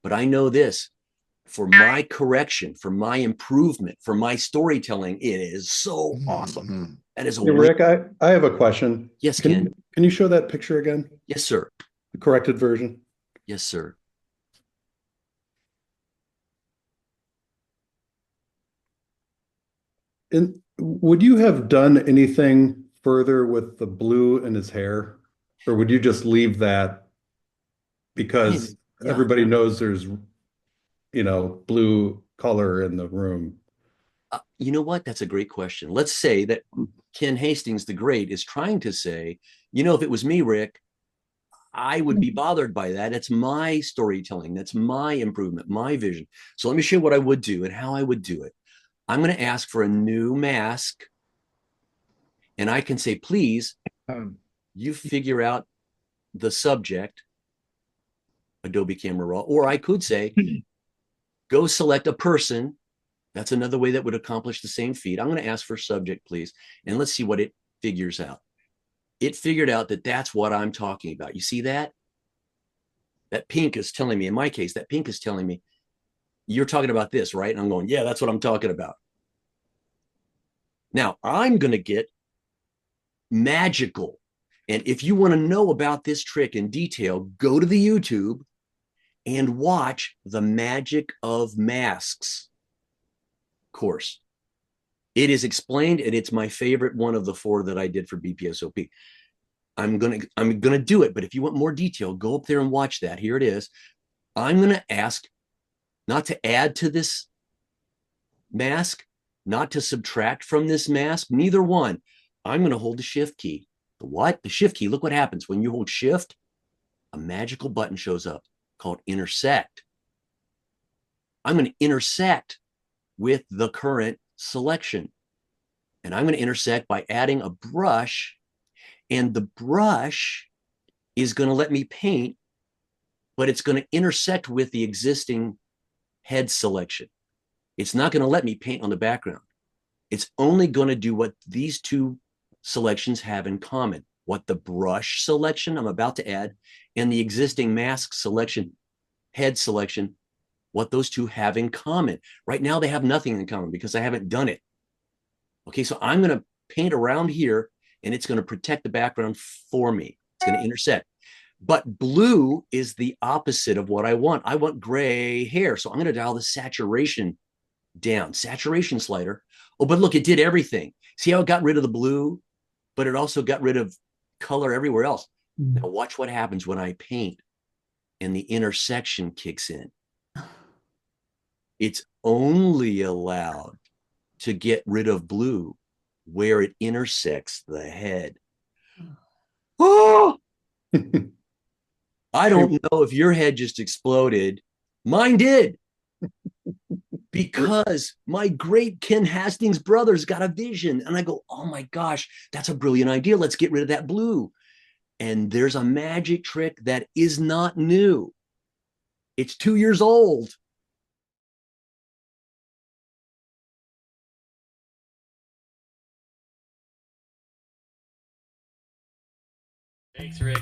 But I know this, for my correction, for my improvement, for my storytelling, it is so awesome. That is a Hey, Rick, I have a question. Yes, Can Ken. can you show that picture again? Yes, sir. The corrected version. Yes, sir. And would you have done anything further with the blue in his hair? Or would you just leave that because Yeah. everybody knows there's, blue color in the room? You know what? That's a great question. Let's say that Ken Hastings the Great is trying to say, if it was me, Rick, I would be bothered by that. It's my storytelling. That's my improvement, my vision. So let me show you what I would do and how I would do it. I'm going to ask for a new mask, and I can say, please, you figure out the subject, Adobe Camera Raw, or I could say, go select a person. That's another way that would accomplish the same feat. I'm going to ask for subject, please, and let's see what it figures out. It figured out that that's what I'm talking about. You see that? That pink is telling me, in my case, that pink is telling me, you're talking about this, right? And I'm going, yeah, that's what I'm talking about. Now, I'm going to get magical. And if you want to know about this trick in detail, go to the YouTube and watch the Magic of Masks course. It is explained, and it's my favorite one of the 4 that I did for BPSOP. I'm gonna do it, but if you want more detail, go up there and watch that. Here it is. I'm gonna ask not to add to this mask, not to subtract from this mask, neither one. I'm gonna hold the shift key. The what? The shift key. Look what happens when you hold shift. A magical button shows up called intersect. I'm going to intersect with the current selection. And I'm going to intersect by adding a brush. And the brush is going to let me paint, but it's going to intersect with the existing head selection. It's not going to let me paint on the background. It's only going to do what these 2 selections have in common. What the brush selection I'm about to add and the existing mask selection, head selection, what those 2 have in common. Right now, they have nothing in common because I haven't done it. Okay, so I'm going to paint around here, and it's going to protect the background for me. It's going to intersect. But blue is the opposite of what I want. I want gray hair. So I'm going to dial the saturation down, saturation slider. Oh, but look, it did everything. See how it got rid of the blue, but it also got rid of color everywhere else. Now watch what happens when I paint and the intersection kicks in. It's only allowed to get rid of blue where it intersects the head. Oh, I don't know if your head just exploded. Mine did. Because my great Ken Hastings brothers got a vision. And I go, oh my gosh, that's a brilliant idea. Let's get rid of that blue. And there's a magic trick that is not new. It's 2 years old. Thanks, Rick.